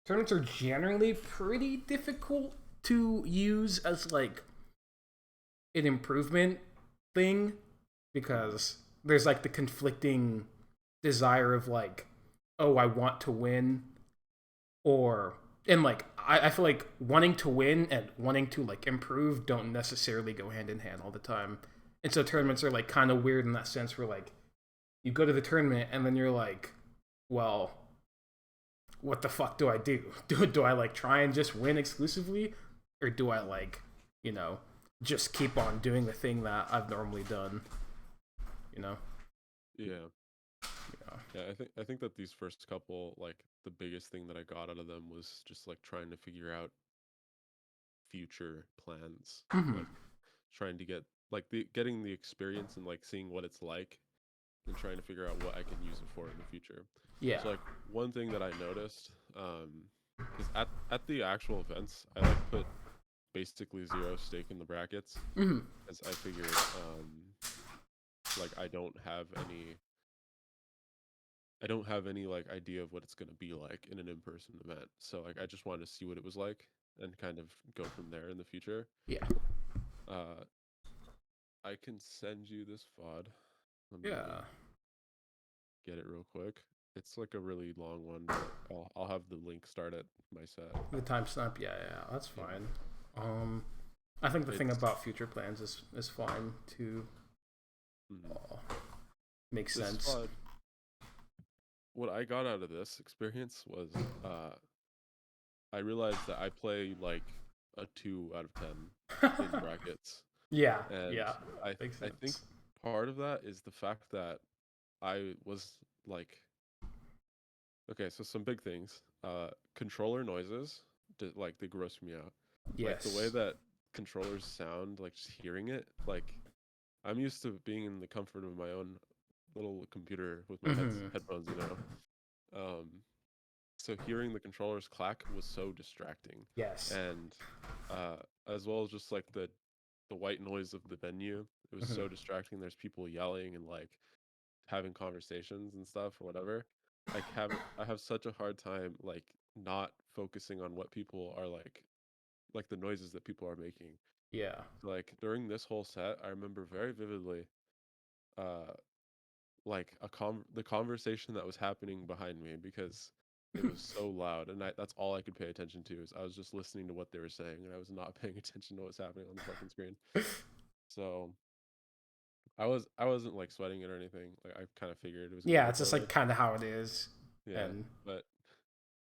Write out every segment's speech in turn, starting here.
Tournaments are generally pretty difficult to use as like an improvement thing because there's like the conflicting desire of like, oh, I want to win, or and like I feel like wanting to win and wanting to like improve don't necessarily go hand in hand all the time. And so tournaments are like kind of weird in that sense where like you go to the tournament and then you're like, well, what the fuck do I do? Do I like try and just win exclusively, or do I like, you know, just keep on doing the thing that I've normally done? You know? Yeah. Yeah. Yeah, I think that these first couple, like the biggest thing that I got out of them was just like trying to figure out future plans, Mm-hmm. like trying to get like the getting the experience and like seeing what it's like and trying to figure out what I can use it for in the future. Yeah. So like one thing that I noticed, because at the actual events, I like put basically zero stake in the brackets, Mm-hmm. as I figured, like I don't have any like idea of what it's gonna be like in an in-person event. So like I just wanted to see what it was like and kind of go from there in the future. Yeah. Uh, I can send you this VOD. Let me Yeah. get it real quick. It's like a really long one, but I'll have the link start at my set. The timestamp. Yeah. Yeah. That's Yeah, fine. Um, I think the thing it's about future plans is fine to mhm. uh, make This sense. VOD. What I got out of this experience was I realized that I play like a 2 out of 10 in brackets. Yeah. And Yeah. I Makes I think sense. part of that is the fact that I was like, okay, so some big things. Controller noises, like they gross me out. Like the way Yes. that controllers sound, like just hearing it, like I'm used to being in the comfort of my own little computer with my Mm-hmm. headphones, you know. Um, so hearing the controllers clack was so distracting, Yes. and uh, as well as just like the white noise of the venue, it was Mm-hmm. so distracting. There's people yelling and like having conversations and stuff or whatever. I have such a hard time like not focusing on what people are like the noises that people are making. Yeah. Like during this whole set, I remember very vividly uh like the conversation that was happening behind me because it was so loud and that's all I could pay attention to is I was just listening to what they were saying and I was not paying attention to what's happening on the fucking screen. So I wasn't like sweating it or anything. Like I kind of figured it was gonna Yeah. be It's just like horrible. kind of how it is, Yeah, and but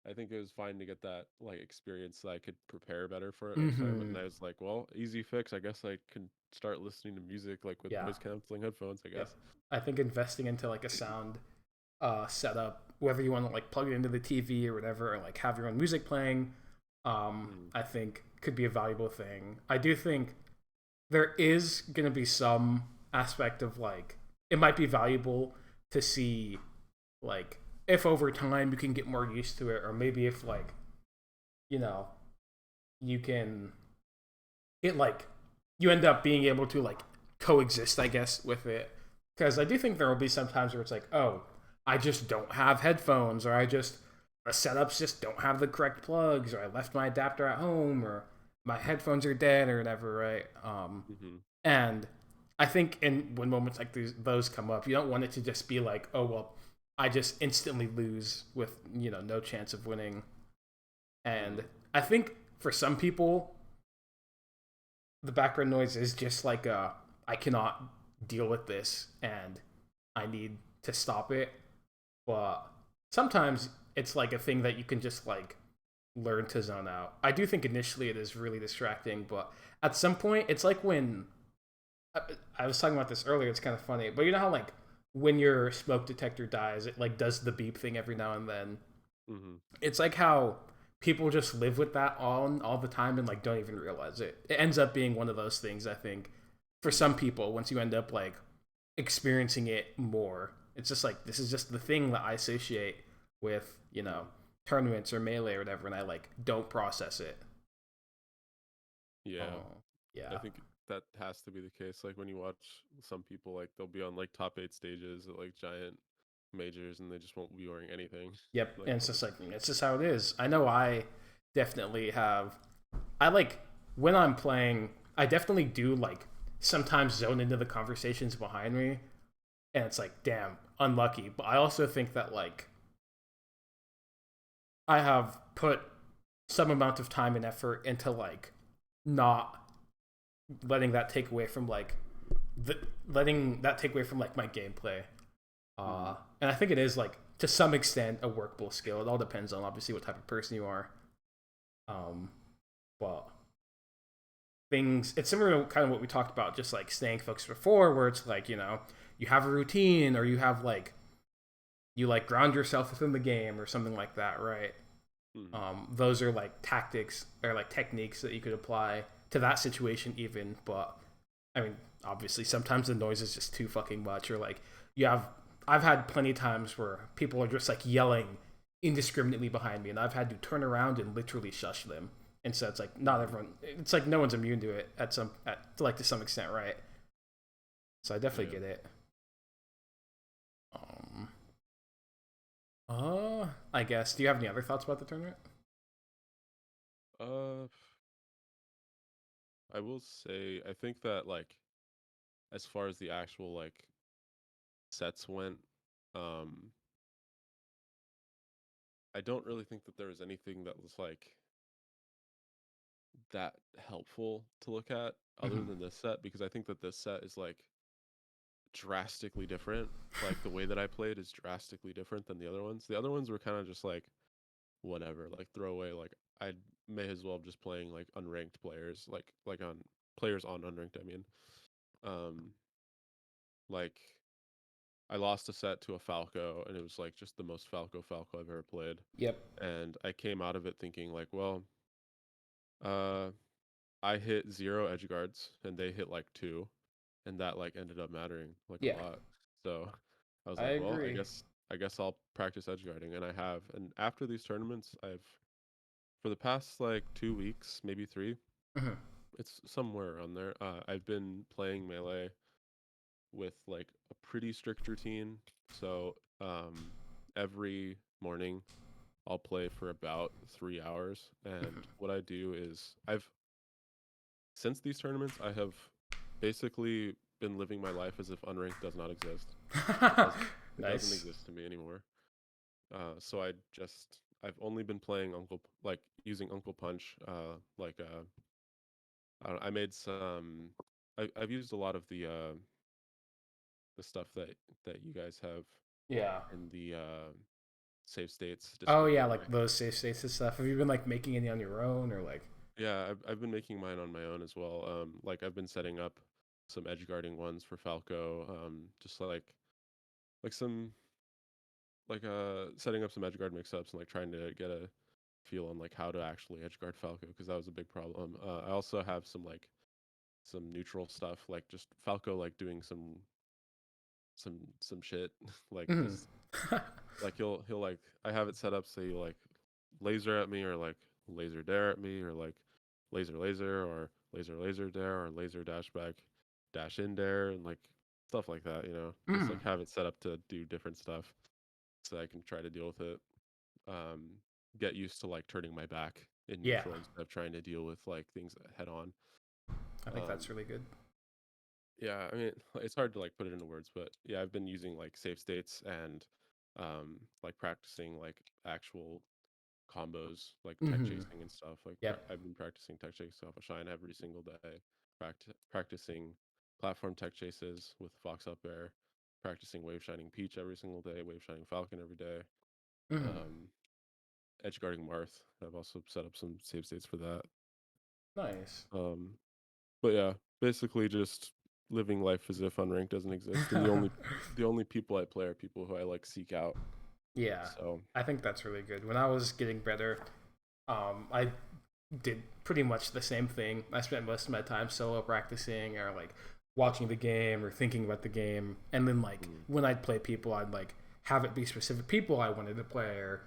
I think it was fine to get that like experience so I could prepare better for it next time. mm-hmm. And I was like, well, easy fix. I guess I can start listening to music like with Yeah. noise canceling headphones, I Yep. guess. I think investing into like a sound setup, whether you want to like plug it into the TV or whatever, or like have your own music playing, Mm, I think could be a valuable thing. I do think there is going to be some aspect of like it might be valuable to see like if over time you can get more used to it, or maybe if like you know you can it like you end up being able to like coexist, I guess, with it. Because I do think there will be some times where it's like, oh, I just don't have headphones, or I just the setups just don't have the correct plugs, or I left my adapter at home, or my headphones are dead, or whatever, right? mm-hmm. And I think in when moments like those come up, you don't want it to just be like, oh well, I just instantly lose with no chance of winning. And Mm-hmm. I think for some people, the background noise is just like I cannot deal with this and I need to stop it. But sometimes it's like a thing that you can just like learn to zone out. I do think initially it is really distracting, but at some point it's like when I, I was talking about this earlier. It's kind of funny, but you know how like when your smoke detector dies, it like does the beep thing every now and then. Mm-hmm. It's like how people just live with that on all the time and like don't even realize it. It ends up being one of those things, I think, for some Mm-hmm. people once you end up like experiencing it more. It's just like this is just the thing that I associate with, Mm-hmm. tournaments or melee or whatever, and I like don't process it. Yeah. Oh, I yeah. think that has to be the case. Like when you watch some people, like they'll be on like top 8 stages at like giant. majors and they just won't be wearing anything. Yep, Like and it's they'll just just like it's just how it is. I know I definitely have. I like when I'm playing. I definitely do like sometimes zone into the conversations behind me, and it's like, damn, unlucky. But I also think that like I have put some amount of time and effort into like not letting that take away from like the letting that take away from like my gameplay. mm-hmm. And I think it is like to some extent a workable skill. It all depends on obviously what type of person you are. Um, but things it's similar to kind of what we talked about, just like staying focused before, where it's like you have a routine or you have like you like ground yourself within the game or something like that, right? Mm-hmm. Those are like tactics or like techniques that you could apply to that situation even. But I mean, obviously sometimes the noise is just too fucking much, or like you have I've had plenty of times where people are just like yelling indiscriminately behind me and I've had to turn around and literally shush them. And so it's like not Mm-hmm. everyone it's like no one's immune to it to some extent, right? So I definitely Yeah. get it. Um I guess. Do you have any other thoughts about the tournament? Uh, I will say I think that like as far as the actual like sets went, um, I don't really think that there was anything that was like that helpful to look at other Mm-hmm. than this set because I think that this set is like drastically different. Like the way that I played is drastically different than the other ones. The other ones were kind of just like whatever, like throwaway. Like I may as well just playing like unranked players, like on players on unranked. I mean, um, like I lost a set to a Falco, and it was like just the most Falco I've ever played. Yep. And I came out of it thinking like, well, uh, I hit 0 edge guards, and they hit like 2, and that like ended up mattering like a Yeah. lot. So I was I like, well, agree. I guess I'll practice edge guarding, and I have. And after these tournaments, I've for the past like 2 weeks, maybe 3, Mm-hmm. it's somewhere around there. I've been playing melee with like a pretty strict routine. So every morning I'll play for about 3 hours, and what I do is I've since these tournaments I have basically been living my life as if unranked does not exist. It doesn't Nice. exist to me anymore. So I've only been playing like using Uncle Punch. I made some. I've used a lot of the stuff that you guys have Yeah. in the save states Oh Discord, by yeah, the way. like those safe states and stuff. Have you been like making any on your own or like? Yeah, I've been making mine on my own as well. Like I've been setting up some edge guarding ones for Falco. Just like some setting up some edge guard mix ups and like trying to get a feel on like how to actually edge guard Falco because that was a big problem. I also have some neutral stuff like just Falco like doing some shit like Mm. just like he'll like I have it set up so you like laser at me or like laser dare at me or like laser dare or laser dash back dash in dare and like stuff like that, you know. Just Mm. like have it set up to do different stuff so I can try to deal with it. Um get used to like turning my back in Yeah, neutral instead of trying to deal with like things head on. I think that's Um really good. yeah, I mean it's hard to like put it into words, but yeah, I've been using like safe states and like practicing like actual combos like tech Mm-hmm. chasing and stuff. Like Yep. I've been practicing tech chasing off a shine every single day. Practicing platform tech chases with Fox Up Air. Practicing wave shining Peach every single day. Wave shining Falcon every day. Mm-hmm. Um, edge guarding Marth. I've also set up some save states for that. Nice. Um, but yeah, basically just living life as if unranked doesn't exist, and the only people I play are people who I like seek out. Yeah, So I think that's really good. When I was getting better, I did pretty much the same thing. I spent most of my time solo practicing or like watching the game or thinking about the game, and then like mm, when I'd play people, I'd like have it be specific people I wanted to play or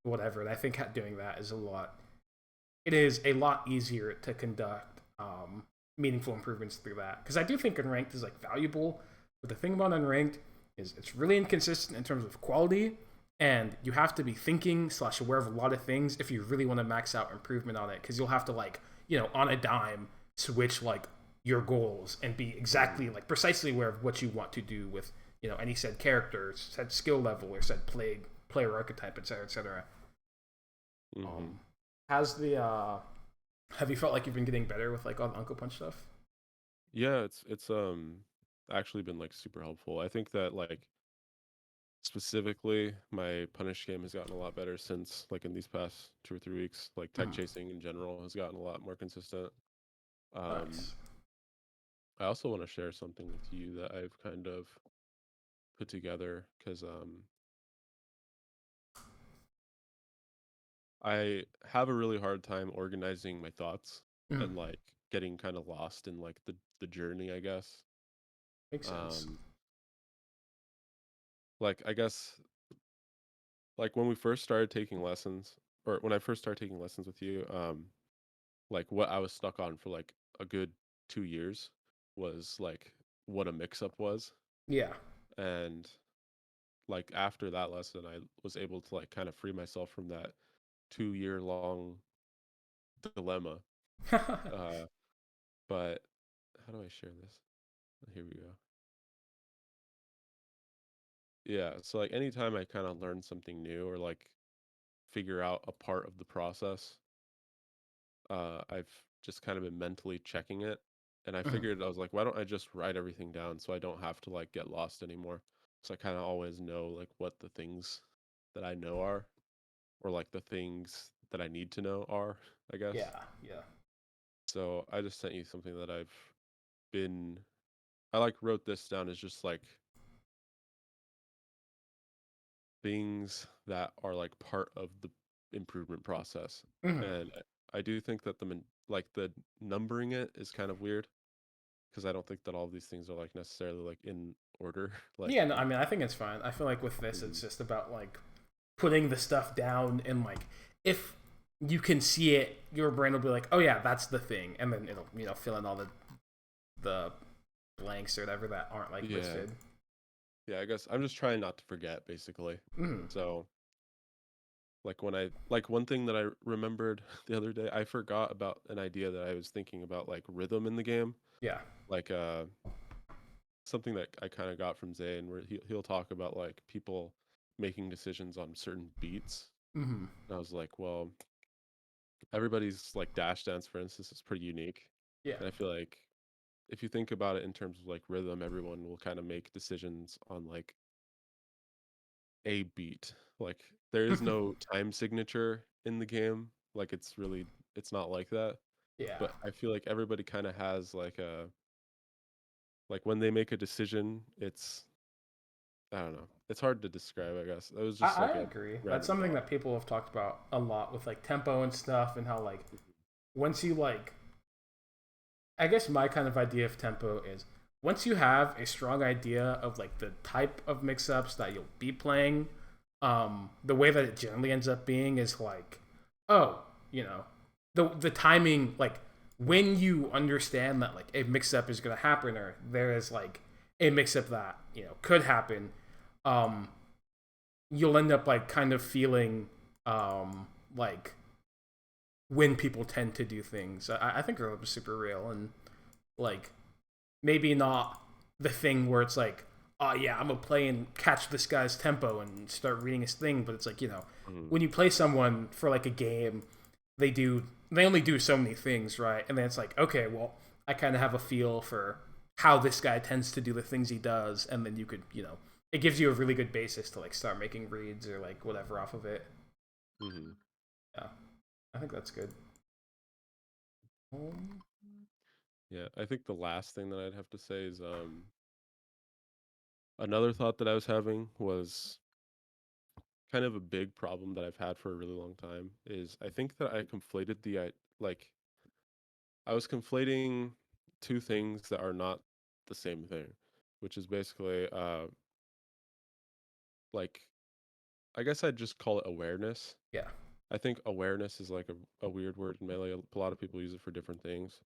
whatever. And I think doing that is a lot. It is a lot easier to conduct meaningful improvements through that because I do think unranked is like valuable, but the thing about unranked is it's really inconsistent in terms of quality, and you have to be thinking slash aware of a lot of things if you really want to max out improvement on it, because you'll have to like on a dime switch like your goals and be exactly Mm-hmm. like precisely aware of what you want to do with any said character, said skill level, or said player archetype, etc., etc. Mm-hmm. Um, has the have you felt like you've been getting better with like all the Uncle Punch stuff? Yeah, it's actually been like super helpful. I think that like specifically my punish game has gotten a lot better since like in these past 2 or 3 weeks. Like tech Mm, chasing in general has gotten a lot more consistent. Um, nice. I also want to share something with you that I've kind of put together because I have a really hard time organizing my thoughts Mm, and like getting kind of lost in like the journey, I guess. makes sense. Um, like I guess like when we first started taking lessons, or when I first started taking lessons with you, like what I was stuck on for like a good 2 years was like what a mix up was. Yeah. And like after that lesson, I was able to like kind of free myself from that 2 year long dilemma. Uh, but how do I share this? Here we go. Yeah, so like anytime I kind of learn something new or like figure out a part of the process, I've just kind of been mentally checking it. And I Mhm. figured I was like, why don't I just write everything down so I don't have to like get lost anymore? So I kind of always know like what the things that I know are, or like the things that I need to know are, I guess. Yeah. Yeah. So I just sent you something that been, I like wrote this down as just like things that are like part of the improvement process. Mhm. And I do think that like the numbering it is kind of weird because I don't think that all of these things are like necessarily like in order. Like, Yeah. No, I mean, I think it's fine. I feel like with this, it's mhm. just about like putting the stuff down and like if you can see it, your brain will be like, oh yeah, that's the thing, and then it'll fill in all the blanks or whatever that aren't like Yeah, listed. yeah. I guess I'm just trying not to forget, basically. Mm. So, like when I like one thing that I remembered the other day, I forgot about an idea that I was thinking about, like rhythm in the game, Yeah. like something that I kind of got from Zayn, where he'll talk about like people making decisions on certain beats. Mm-hmm. And I was like, well, everybody's like dash dance, for instance, is pretty unique, Yeah. and I feel like if you think about it in terms of like rhythm, everyone will kind of make decisions on like a beat. Like there is no time signature in the game. Like it's not like that. Yeah. But I feel like everybody kind of has like a like when they make a decision, it's I don't know. It's hard to describe, I guess. It was I, just I like a agree. That's random something thought. that people have talked about a lot with like tempo and stuff, and how like once you like I guess my kind of idea of tempo is once you have a strong idea of like the type of mix-ups that you'll be playing, the way that it generally ends up being is like, oh, the timing, like when you understand that like a mix-up is gonna happen or there is like a mix-up that could happen, um, you'll end up like kind of feeling like when people tend to do things. I think are super real and like maybe not the thing where it's like, oh yeah, I'm gonna play and catch this guy's tempo and start reading his thing. But it's like Mhm. when you play someone for like a game, they only do so many things, right? And then it's like, okay, well, I kind of have a feel for how this guy tends to do the things he does, and then you could, it gives you a really good basis to like start making reads or like whatever off of it. Mhm. Yeah, I think that's good. Um, Yeah, I think the last thing that I'd have to say is another thought that I was having was kind of a big problem that I've had for a really long time is I think that I conflated like I was conflating two things that are not the same thing, which is basically like I guess I'd just call it awareness. yeah, I think awareness is like a weird word in Melee. A lot of people use it for different things.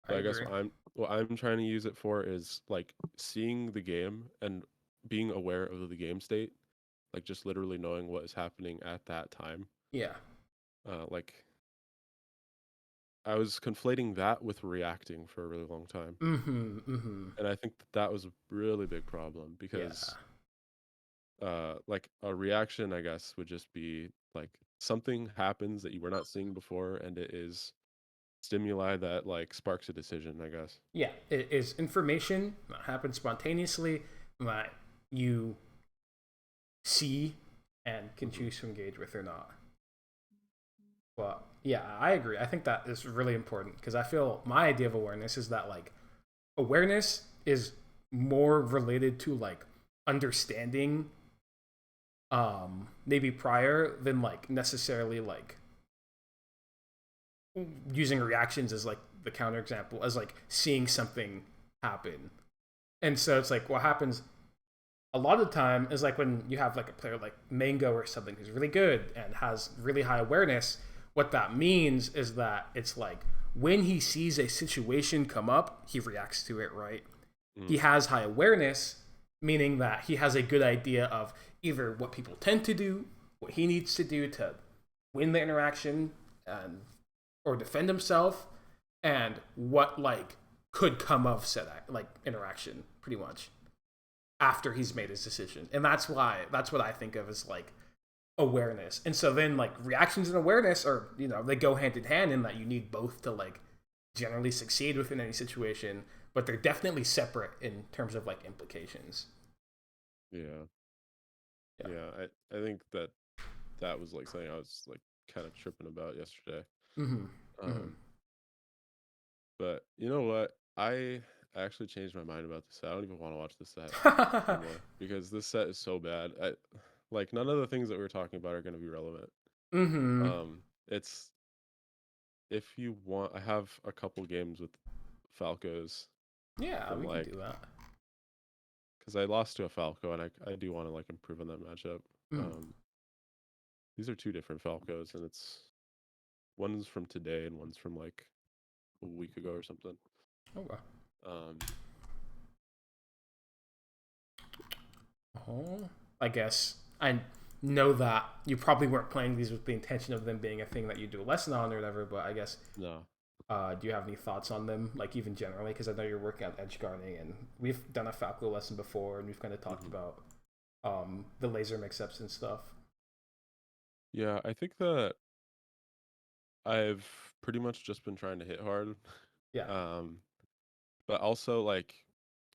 I But I guess agree. what I'm trying to use it for is like seeing the game and being aware of the game state, like just literally knowing what is happening at that time. Yeah. Like I was conflating that with reacting for a really long time, Mm-hmm. Mm-hmm. and I think that was a really big problem Yeah. because like a reaction, I guess, would just be like something happens that you were not seeing before, and it is stimuli that like sparks a decision, I guess. Yeah. It is information that happens spontaneously that you see and can Hmm. choose to engage with or not. Well, yeah, I agree. I think that is really important because I feel my idea of awareness is that like awareness is more related to like understanding maybe prior than like necessarily like using reactions as like the counterexample as like seeing something happen. And so it's like what happens a lot of the time is like when you have like a player like Mango or something who's really good and has really high awareness, what that means is that it's like when he sees a situation come up, he reacts to it, right? He Mm. has high awareness, meaning that he has a good idea of either what people tend to do, what he needs to do to win the interaction and or defend himself, and what like could come of said like interaction, pretty much after he's made his decision. And that's what I think of as like awareness. And so then like reactions and awareness are, they go hand in hand in that you need both to like generally succeed within any situation, but they're definitely separate in terms of like implications. Yeah, Yeah. yeah. I think that that was like something I was like kind of tripping about yesterday. Mm-hmm. Mm-hmm. Um, but you know what? I actually changed my mind about this set. I don't even want to watch this set anymore because this set is so bad. I like none of the things that we were talking about are going to be relevant. Mm-hmm. It's if you want, I have a couple games with Falcos Yeah, from we can like do that. because I lost to a Falco and I do want to like improve on that matchup. Mm. Um, these are two different Falcos and it's one's from today and one's from like a week ago or something. Okay. Um, Oh, I guess I know that you probably weren't playing these with the intention of them being a thing that you do a lesson on or whatever. But I guess, no, do you have any thoughts on them, like even generally? Because I know you're working on edge guarding, and we've done a Falco lesson before, and we've kind of talked hmm, about the laser mix-ups and stuff. yeah, I think that I've pretty much just been trying to hit hard. Yeah. Um, but also like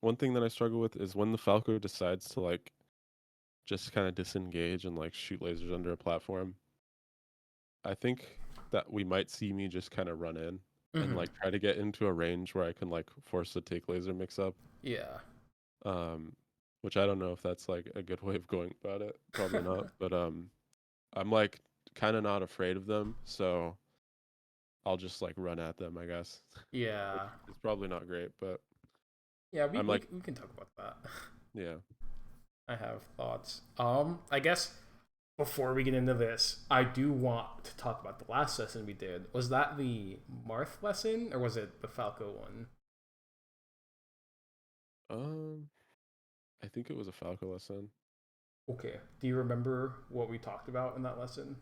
one thing that I struggle with is when the Falco decides to like just kind of disengage and like shoot lasers under a platform. I think that we might see me just kind of run in and Mm-hmm. like try to get into a range where I can like force the take laser mix up. Yeah. Um, which I don't know if that's like a good way of going about it. Probably not. But I'm like kind of not afraid of them, so I'll just like run at them, I guess. Which Yeah. is probably not great, but Yeah. We, I'm we like, we can talk about that. yeah. I have thoughts. I guess before we get into this, I do want to talk about the last lesson we did. Was that the Marth lesson or was it the Falco one? Um, I think it was a Falco lesson. Okay. Do you remember what we talked about in that lesson?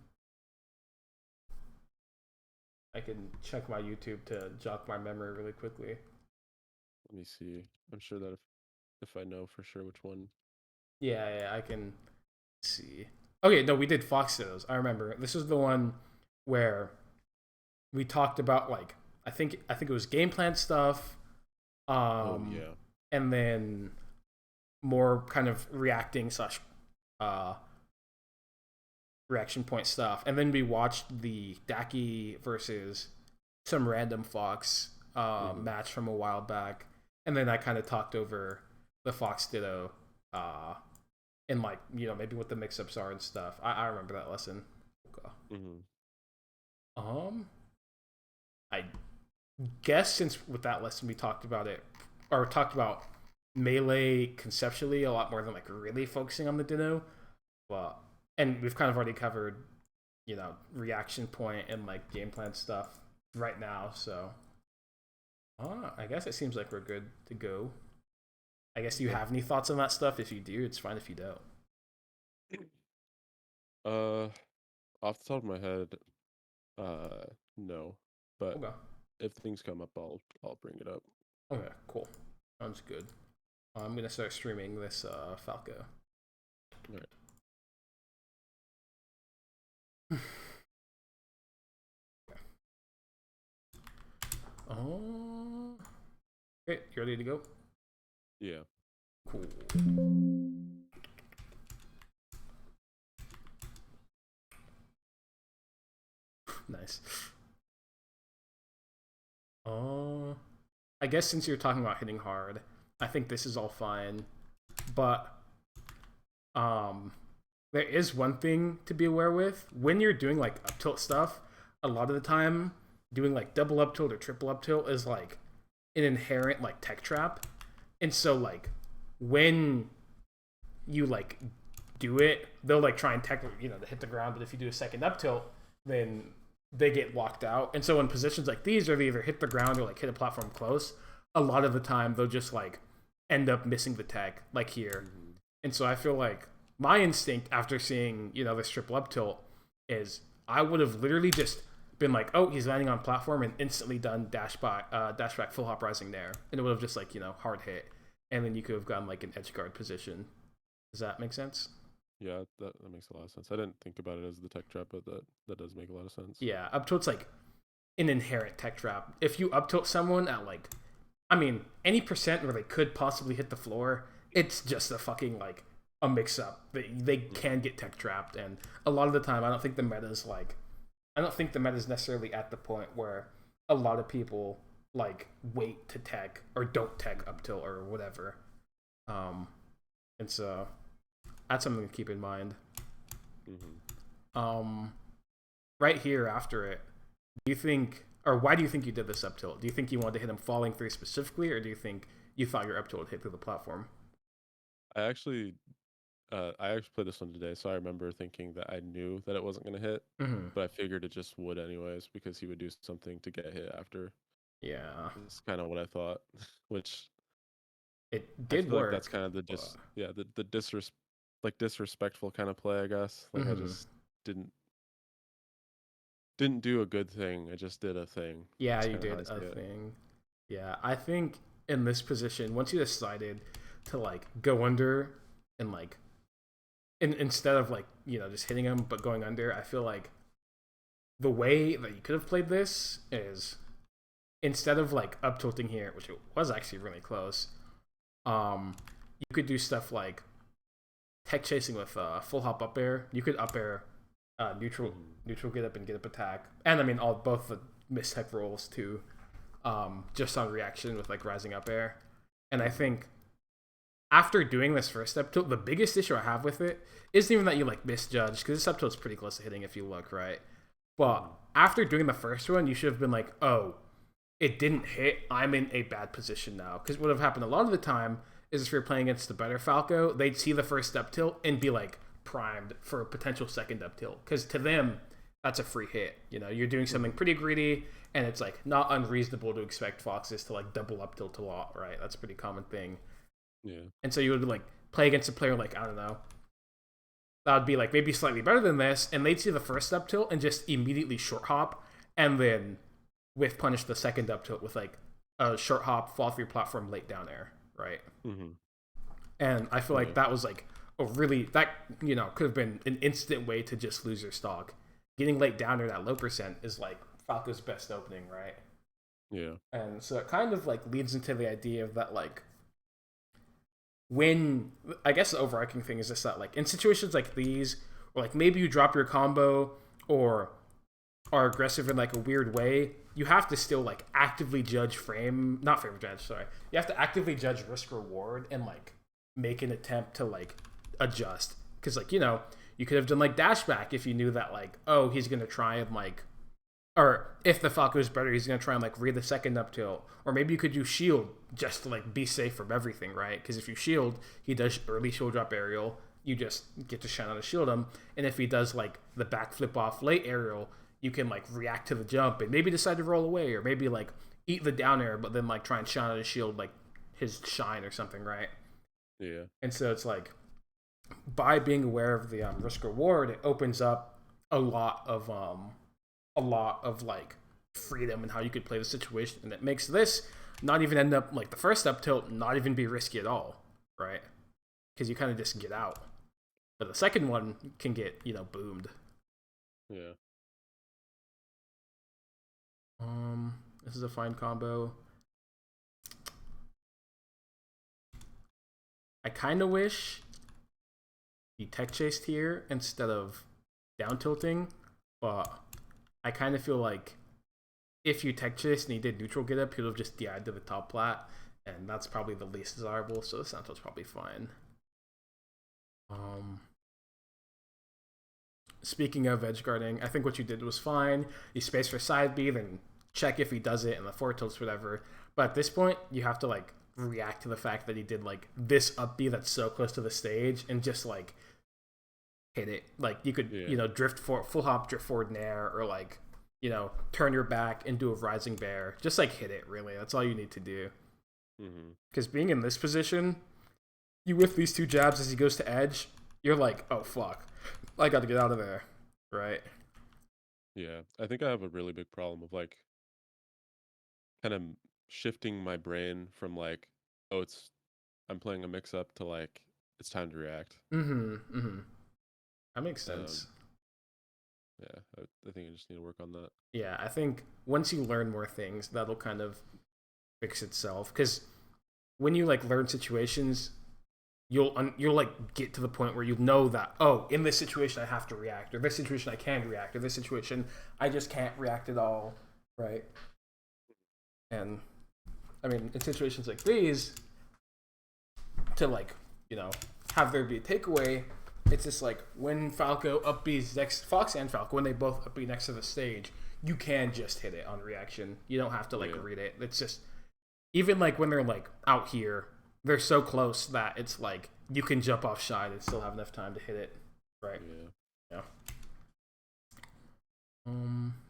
I can check my YouTube to jog my memory really quickly. Let me see. I'm sure that if I know for sure which one. Yeah, yeah, I can see. Okay, no, we did Fox Those. I remember. This was the one where we talked about like I think it was game plan stuff, Oh um, yeah. and then more kind of reacting slash uh reaction point stuff. And then we watched the Daki versus some random Fox Hmm. match from a while back. And then I kind of talked over the Fox Ditto uh, and like, maybe what the mix ups are and stuff. I remember that lesson. Okay. Hmm. Um, I guess since with that lesson we talked about it, or talked about melee conceptually a lot more than like really focusing on the Ditto. But and we've kind of already covered, reaction point and like game plan stuff right now. So I guess it seems like we're good to go. I guess, do you have any thoughts on that stuff? If you do, it's fine if you don't. Uh, off the top of my head, uh, no. But Okay. if things come up, I'll bring it up. Okay, cool. Sounds good. I'm gonna start streaming this Falco. All right. Oh. Okay, you ready to go? Yeah. Cool. Nice. I guess since you're talking about hitting hard, I think this is all fine. But there is one thing to be aware with. When you're doing like up tilt stuff, a lot of the time doing like double up tilt or triple up tilt is like an inherent like tech trap. And so like when you like do it, they'll like try and tech, to hit the ground, but if you do a second up tilt, then they get locked out. And so in positions like these, where they either hit the ground or like hit a platform close, a lot of the time they'll just like end up missing the tech, like here. And so I feel like my instinct after seeing, this triple up tilt is I would have literally just been like, oh, he's landing on platform, and instantly done dash back full hop rising there. And it would have just like, hard hit. And then you could have gotten like an edge guard position. Does that make sense? Yeah, that makes a lot of sense. I didn't think about it as the tech trap, but that does make a lot of sense. Yeah, up tilt's like an inherent tech trap. If you up tilt someone at like, any percent where they could possibly hit the floor, it's just a fucking like a mix up. They can get tech trapped, and a lot of the time I don't think the meta is necessarily at the point where a lot of people like wait to tech or don't tech up tilt or whatever. And so that's something to keep in mind. Right here after it, why do you think you did this up tilt? Do you think you wanted to hit him falling through specifically, or do you think you thought your up tilt would hit through the platform? I actually played this one today, so I remember thinking that I knew that it wasn't going to hit, but I figured it just would anyways because he would do something to get hit after. Yeah. That's kind of what I thought, which it did I feel work. like that's kind of the disrespectful kind of play, I guess. Like I just didn't do a good thing. I just did a thing. Yeah, you did a thing. Yeah, I think in this position, once you decided to like go under and like instead of like just hitting him but going under, I feel like the way that you could have played this is instead of like up tilting here, which it was actually really close, you could do stuff like tech chasing with full hop up air. You could up air neutral get up attack, and both the miss tech rolls too, just on reaction with like rising up air. And I think after doing this first up tilt, the biggest issue I have with it isn't even that you like misjudge, because this up tilt's pretty close to hitting if you look right. But after doing the first one, you should have been like, oh, it didn't hit, I'm in a bad position now. Because what would have happened a lot of the time is if you're playing against the better Falco, they'd see the first up tilt and be like primed for a potential second up tilt. Because to them, that's a free hit. You're doing something pretty greedy, and it's like not unreasonable to expect Foxes to like double up tilt a lot, right? That's a pretty common thing. Yeah. And so you would like play against a player like, I don't know, that would be like maybe slightly better than this, and they'd see the first up tilt and just immediately short hop, and then with punish the second up tilt with like a short hop, fall through platform, late down air, right? And I feel like that was like that could have been an instant way to just lose your stock. Getting late down air at low percent is like Falco's best opening, right? Yeah. And so it kind of like leads into the idea of that like when I guess the overarching thing is just that like in situations like these, or like maybe you drop your combo or are aggressive in like a weird way, you have to still like actively judge you have to actively judge risk reward and like make an attempt to like adjust, because like you could have done like dash back if you knew that like, oh, he's gonna try and like, or if the Falco is better, he's gonna try and like read the second up tilt. Or maybe you could do shield just to like be safe from everything, right? Because if you shield, he does early shield drop aerial, you just get to shine out to shield him. And if he does like the back flip off late aerial, you can like react to the jump and maybe decide to roll away, or maybe like eat the down air but then like try and shine out his shield like his shine or something, right? Yeah. And so it's like, by being aware of the risk reward, it opens up a lot of like freedom in how you could play the situation, and it makes this not even end up like the first up tilt, not even be risky at all, right? Because you kind of just get out. But the second one can get, boomed. Yeah. This is a fine combo. I kind of wish he tech chased here instead of down tilting, but I kind of feel like if you tech chase and he did neutral get up, he would have just DI'd to the top plat, and that's probably the least desirable, so the Santo's probably fine. Speaking of edge guarding, I think what you did was fine. You space for side B, then check if he does it, and the forward tilts, whatever. But at this point, you have to like react to the fact that he did like this up B that's so close to the stage, and just like hit it. Like you could, drift for full hop, drift forward in air, or like, turn your back and do a rising bear. Just like hit it. Really, that's all you need to do. Because being in this position, you whiff these two jabs as he goes to edge. You're like, oh fuck, I got to get out of there, right? Yeah. I think I have a really big problem of like kind of shifting my brain from like, oh, I'm playing a mix up to like it's time to react. That makes sense. Yeah, I think I just need to work on that. Yeah, I think once you learn more things, that'll kind of fix itself. Because when you like learn situations, you'll like get to the point where you know that, oh, in this situation I have to react, or this situation I can react, or this situation I just can't react at all, right? And I mean, in situations like these, to like, have there be a takeaway, it's just like when Falco up B's next, Fox and Falco, when they both up B next to the stage, you can just hit it on reaction. You don't have to like read it. It's just, even like when they're like out here, they're so close that it's like you can jump off side and still have enough time to hit it, right? Yeah.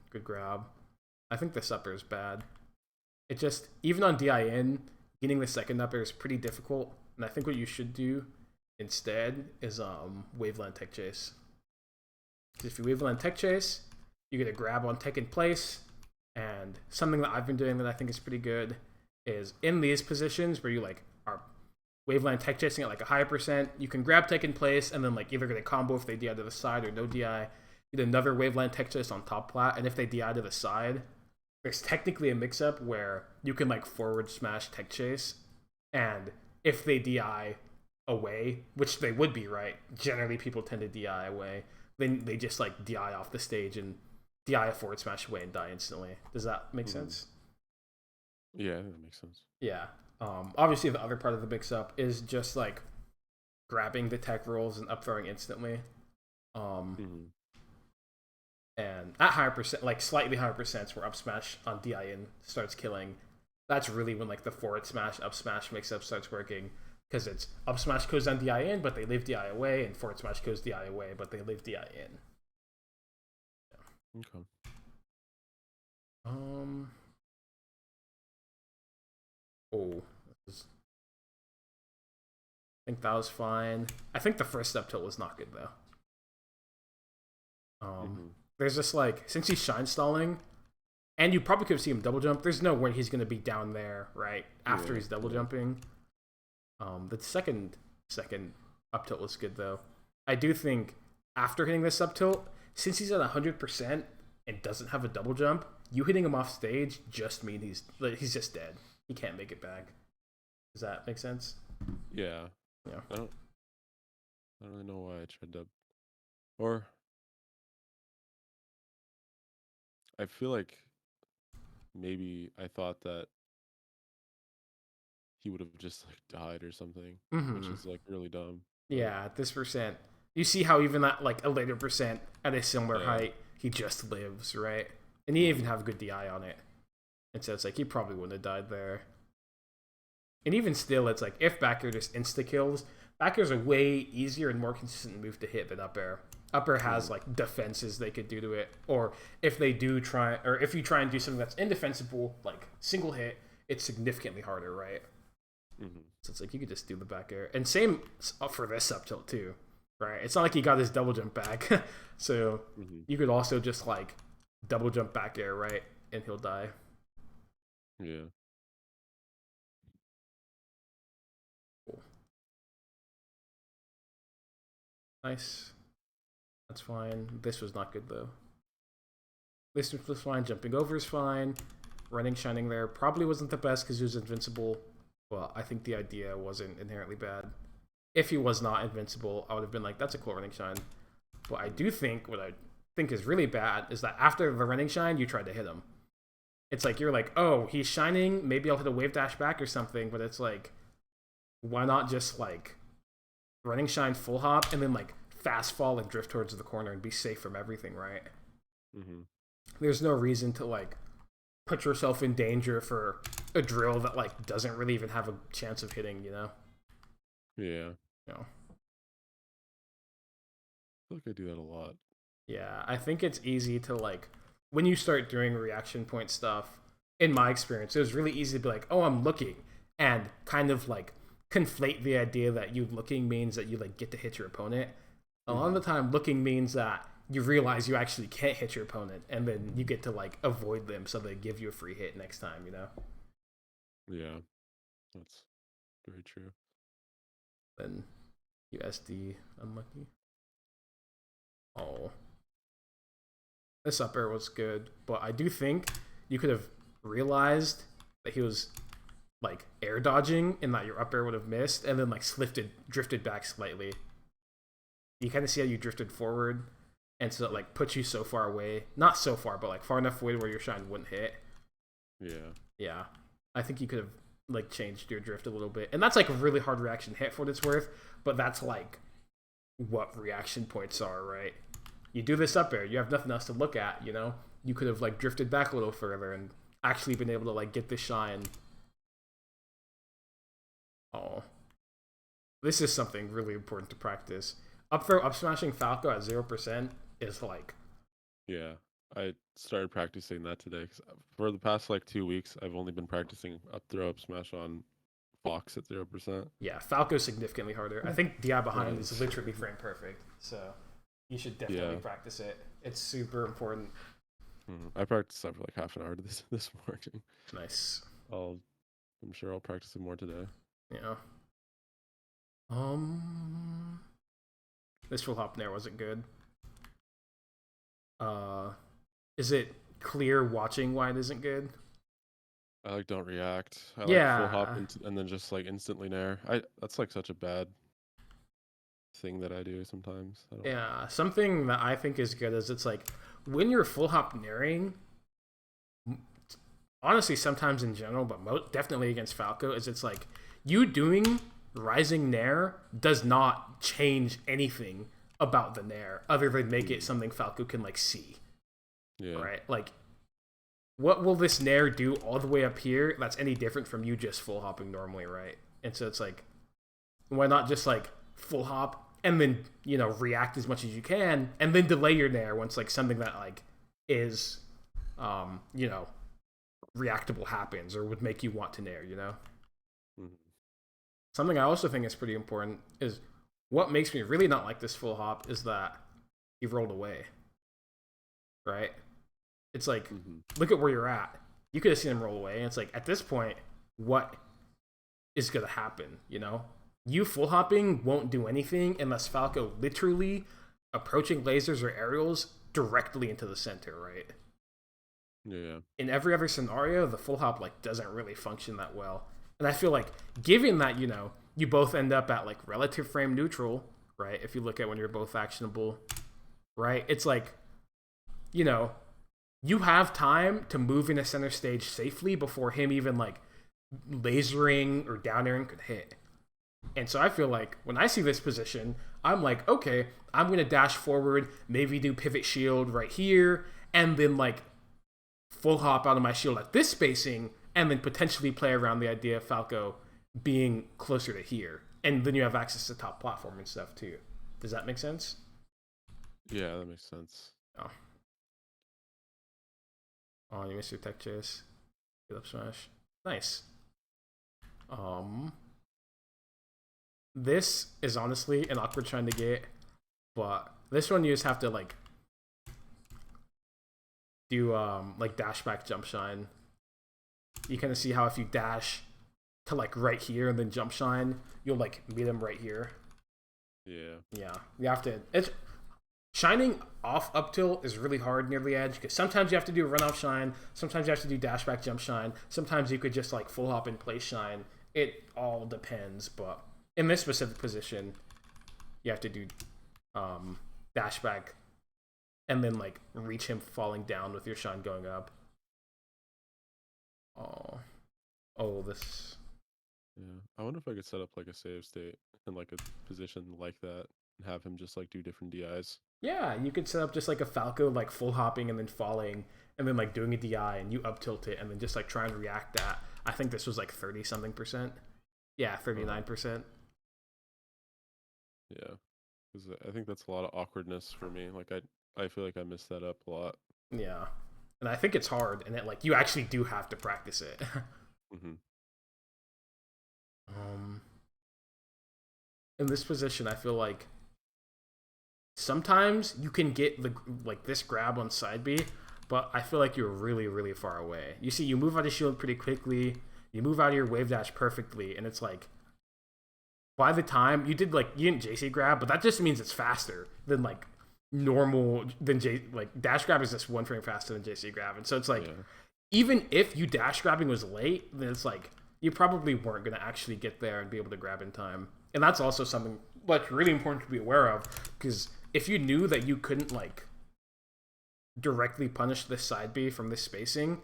Good grab. I think this upper is bad. It just, even on DIN, getting the second upper is pretty difficult. And I think what you should do instead is waveland tech chase. If you waveland tech chase, you get a grab on tech in place. And something that I've been doing that I think is pretty good is in these positions where you like are waveland tech chasing at like a high percent, you can grab tech in place and then like either get a combo if they DI to the side or no DI. You get another waveland tech chase on top plat, and if they DI to the side, there's technically a mix-up where you can like forward smash tech chase, and if they DI away, which they would be, right? Generally people tend to DI away. Then they just like DI off the stage and DI a forward smash away and die instantly. Does that make sense? Yeah, that makes sense. Yeah. Obviously the other part of the mix-up is just like grabbing the tech rolls and up throwing instantly. And at higher percent, like slightly higher percents where up smash on DIN starts killing, that's really when like the forward smash, up smash mix-up starts working, because it's up smash goes on DIN, but they leave DI away, and forward smash goes DI away, but they leave DI in. Yeah. Okay. I think that was fine. I think the first up tilt was not good though. There's just like, since he's shine stalling, and you probably could have seen him double jump, there's no way he's going to be down there, right? After he's double jumping. The second up tilt was good though. I do think after hitting this up tilt, since he's at 100% and doesn't have a double jump, you hitting him off stage just means he's just dead. He can't make it back. Does that make sense? Yeah. Yeah. I don't really know why I tried to, or I feel like maybe I thought that he would have just like died or something, which is like really dumb. Yeah, at this percent, you see how even at like a later percent at a similar height, he just lives, right? And he even have a good DI on it. And so it's like he probably wouldn't have died there. And even still, it's like if back air just insta kills, back air's a way easier and more consistent move to hit than up air. Up air has like defenses they could do to it, or if they do try, or if you try and do something that's indefensible, like single hit, it's significantly harder, right? Hmm. So it's like you could just do the back air. And same for this up tilt too, right? It's not like he got his double jump back. So Hmm. you could also just like double jump back air, right? And he'll die. Yeah. Cool. Nice. That's fine. This was not good though. This was fine. Jumping over is fine. Running, shining there probably wasn't the best because he was invincible. Well, I think the idea wasn't inherently bad. If he was not invincible, I would have been like, that's a cool running shine. But I do think what I think is really bad is that after the running shine, you tried to hit him. It's like you're like, oh, he's shining. Maybe I'll hit a wave dash back or something. But it's like, why not just like running shine full hop and then like fast fall and drift towards the corner and be safe from everything, right? Hmm. There's no reason to like put yourself in danger for a drill that like doesn't really even have a chance of hitting, you know? Yeah. You know. I feel like I do that a lot. Yeah, I think it's easy to like when you start doing reaction point stuff. In my experience, it was really easy to be like, "Oh, I'm looking," and kind of like conflate the idea that you looking means that you like get to hit your opponent. A lot of Hmm. the time, looking means that you realize you actually can't hit your opponent, and then you get to like avoid them, so they give you a free hit next time. You know. Yeah. That's very true. Then USD unlucky. Oh, this up air was good, but I do think you could have realized that he was like air dodging and that your up air would have missed, and then like drifted back slightly. You kind of see how you drifted forward, and so it like puts you so far away, not so far, but like far enough away where your shine wouldn't hit. Yeah. Yeah, I think you could have like changed your drift a little bit, and that's like a really hard reaction hit for what it's worth. But that's like what reaction points are, right? You do this up air, you have nothing else to look at, you know? You could have like drifted back a little further and actually been able to like get the shine. Oh. This is something really important to practice. Up throw up smashing Falco at 0% is like Yeah. I started practicing that today because for the past like 2 weeks, I've only been practicing up throw up smash on Fox at 0%. yeah, Falco's significantly harder. I think Diabla behind is Yes. literally frame perfect. So you should definitely Yeah. practice it. It's super important. I practiced that for like half an hour this morning. Nice. I'll I'm sure I'll practice it more today. Yeah. Um this full hop nair wasn't good. Uh is it clear watching why it isn't good? I like don't react. I like full hop Yeah. and then just like instantly nair. I That's like such a bad thing that I do sometimes. I don't. Yeah. Something that I think is good is it's like when you're full hop nairing, honestly, sometimes in general, but definitely against Falco, is it's like you doing Rising Nair does not change anything about the Nair other than make it Mm, something Falco can like see, yeah. right? Like, what will this Nair do all the way up here that's any different from you just full hopping normally, right? And so it's like, why not just like full hop and then react as much as you can and then delay your Nair once like something that like is um you know reactable happens or would make you want to nair, Mhm. Something I also think is pretty important is what makes me really not like this full hop is that he rolled away, right? It's like, Mhm. look at where you're at. You could have seen him roll away. And it's like, at this point, what is going to happen, You full hopping won't do anything unless Falco literally approaching lasers or aerials directly into the center, right? Yeah. In every other scenario, the full hop like doesn't really function that well. And I feel like given that, you both end up at like relative frame neutral, right? If you look at when you're both actionable, right? It's like, you know, you have time to move in a center stage safely before him even like lasering or down airing could hit. And so I feel like when I see this position, I'm like, okay, I'm gonna dash forward, maybe do pivot shield right here, and then like full hop out of my shield at this spacing, and then potentially play around the idea of Falco being closer to here. And then you have access to top platform and stuff too. Does that make sense? Yeah, that makes sense. Oh, oh, you missed your tech chase. Get up smash. Nice. This is honestly an awkward trying to get, but this one you just have to like do like dash back jump shine. You kind of see how if you dash to like right here and then jump shine, you'll like meet him right here. Yeah. Yeah, you have to. It's shining off up tilt is really hard near the edge because sometimes you have to do run off shine, sometimes you have to do dash back jump shine, sometimes you could just like full hop in place shine. It all depends, but in this specific position, you have to do dash back and then like reach him falling down with your shine going up. Oh, this. Yeah. I wonder if I could set up like a save state in like a position like that and have him just like do different DIs. Yeah, you could set up just like a Falco, like full hopping and then falling, and then like doing a DI, and you up tilt it, and then just like try and react that. I think this was like 30 something percent. Yeah, 39%. Yeah. Because I think that's a lot of awkwardness for me. Like I feel like I messed that up a lot. Yeah, and I think it's hard, and it like you actually do have to practice it. Mm-hmm. In this position, I feel like sometimes you can get the like this grab on side B, but I feel like you're really, really far away. You see, you move out of shield pretty quickly, you move out of your wave dash perfectly, and it's like by the time you did like you didn't JC grab, but that just means it's faster than like normal than like dash grab is just 1 frame faster than JC grab, and so it's like even if you dash grabbing was late, then it's like you probably weren't gonna actually get there and be able to grab in time. And that's also something like really important to be aware of, because if you knew that you couldn't like directly punish this side B from this spacing,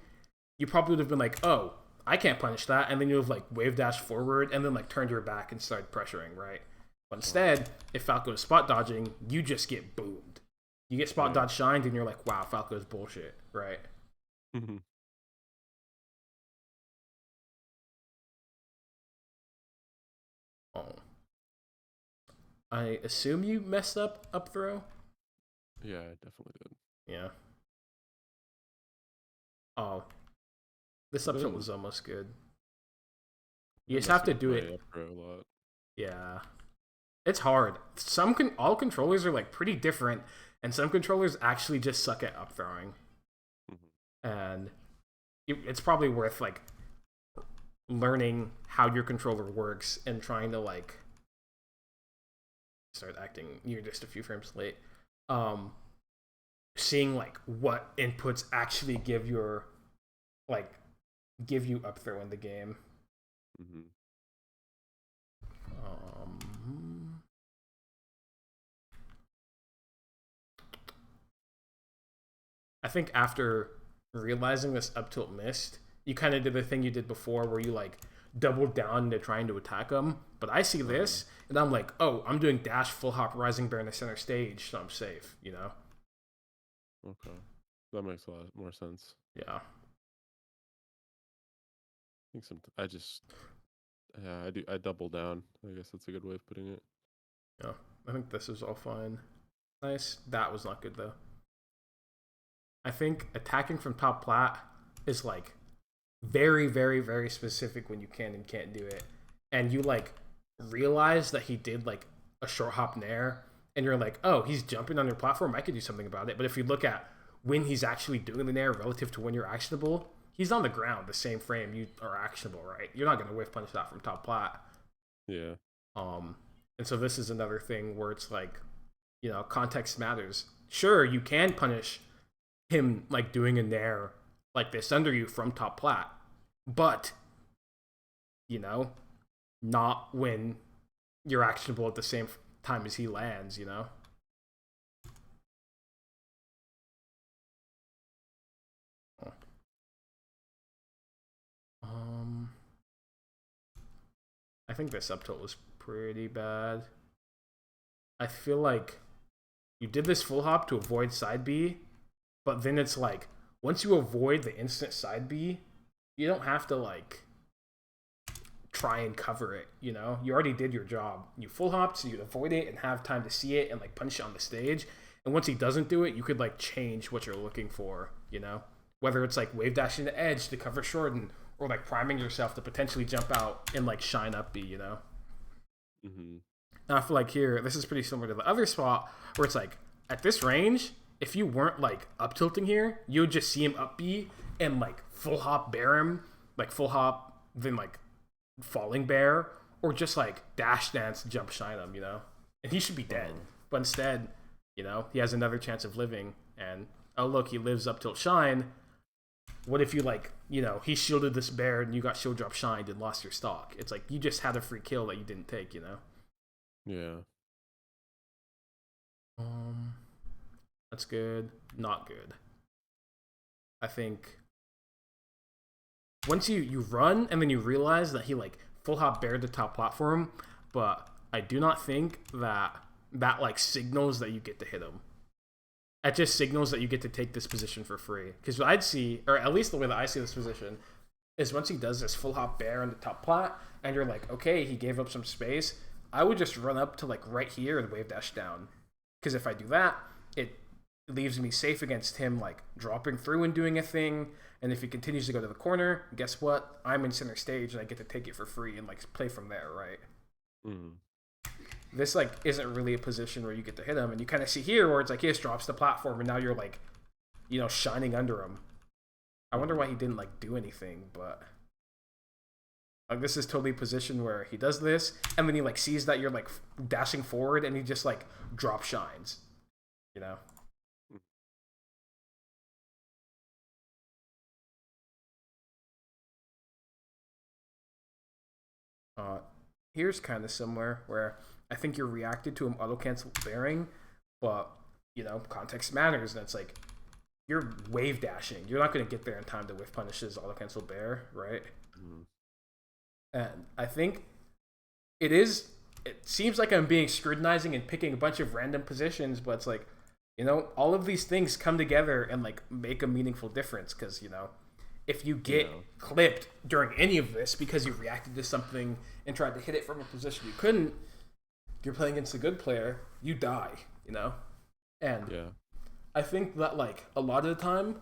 you probably would have been like, oh, I can't punish that, and then you'll have like wave dash forward and then like turned your back and started pressuring, right? But instead, if Falco is spot dodging, you just get boomed. You get spot dodge shined and you're like, wow, Falco's bullshit, right? Mm-hmm. Oh. I assume you messed up throw? Yeah, I definitely did. Yeah. Oh. This up tilt was almost good. You just have to do it. A lot. Yeah. It's hard. All controllers are like pretty different, and some controllers actually just suck at up throwing. Mm-hmm. And it's probably worth like learning how your controller works and trying to like start acting you're just a few frames late, seeing like what inputs actually give you up throw in the game. Mm-hmm. I think after realizing this up tilt missed, you kind of did the thing you did before where you like doubled down into trying to attack them. But I see this and I'm like, oh, I'm doing dash full hop rising bear in the center stage, so I'm safe, you know? Okay. That makes a lot more sense. Yeah. I think I double down. I guess that's a good way of putting it. Yeah. I think this is all fine. Nice. That was not good though. I think attacking from top plat is like very, very, very specific when you can and can't do it. And you like realize that he did like a short hop nair, and you're like, oh, he's jumping on your platform, I could do something about it. But if you look at when he's actually doing the nair relative to when you're actionable, he's on the ground the same frame you are actionable, right? You're not gonna whiff punish that from top plat. Yeah. And so this is another thing where it's like, you know, context matters. Sure, you can punish him like doing a nair like this under you from top plat, but you know, not when you're actionable at the same time as he lands, you know? I think this up tilt was pretty bad. I feel like you did this full hop to avoid side B, but then it's like, once you avoid the instant side B, you don't have to like try and cover it, you know? You already did your job. You full hopped, so you'd avoid it and have time to see it and like punish it on the stage. And once he doesn't do it, you could like change what you're looking for, you know? Whether it's like wave dashing the edge to cover shorten, or like priming yourself to potentially jump out and like shine up B, you know? Mm-hmm. And I feel like here, this is pretty similar to the other spot where it's like, at this range, if you weren't like up tilting here, you would just see him up B and like full hop bear him, like full hop, then like falling bear, or just like dash dance jump shine him, And he should be dead. But instead, he has another chance of living. And oh, look, he lives up tilt shine. What if you like, he shielded this bear and you got shield drop shined and lost your stock? It's like you just had a free kill that you didn't take. Yeah. That's good. Not good. I think once you run and then you realize that he like full hop bared the top platform, but I do not think that like signals that you get to hit him. It just signals that you get to take this position for free. Because what I'd see, or at least the way that I see this position, is once he does this full hop bear on the top plat, and you're like, okay, he gave up some space, I would just run up to like right here and wave dash down. Because if I do that, it leaves me safe against him like dropping through and doing a thing. And if he continues to go to the corner, guess what? I'm in center stage and I get to take it for free and like play from there, right? Mm. This like isn't really a position where you get to hit him, and you kind of see here where it's like he just drops the platform and now you're like, shining under him. I wonder why he didn't like do anything, but like this is totally a position where he does this and then he like sees that you're like dashing forward and he just like drop shines, Here's kind of similar where I think you're reacted to him auto cancel bearing, but context matters, and it's like you're wave dashing. You're not going to get there in time to whiff punish his auto cancel bear, right? Mm. And I think it seems like I'm being scrutinizing and picking a bunch of random positions, but it's like, all of these things come together and like make a meaningful difference. Because if you get clipped during any of this because you reacted to something and tried to hit it from a position you couldn't, if you're playing against a good player, you die, And I think that like a lot of the time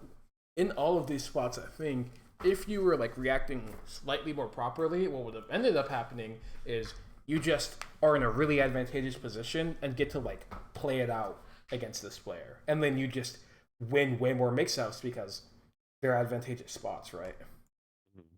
in all of these spots, I think if you were like reacting slightly more properly, what would have ended up happening is you just are in a really advantageous position and get to like play it out against this player. And then you just win way more mix-ups because they're advantageous spots, right? Mm-hmm.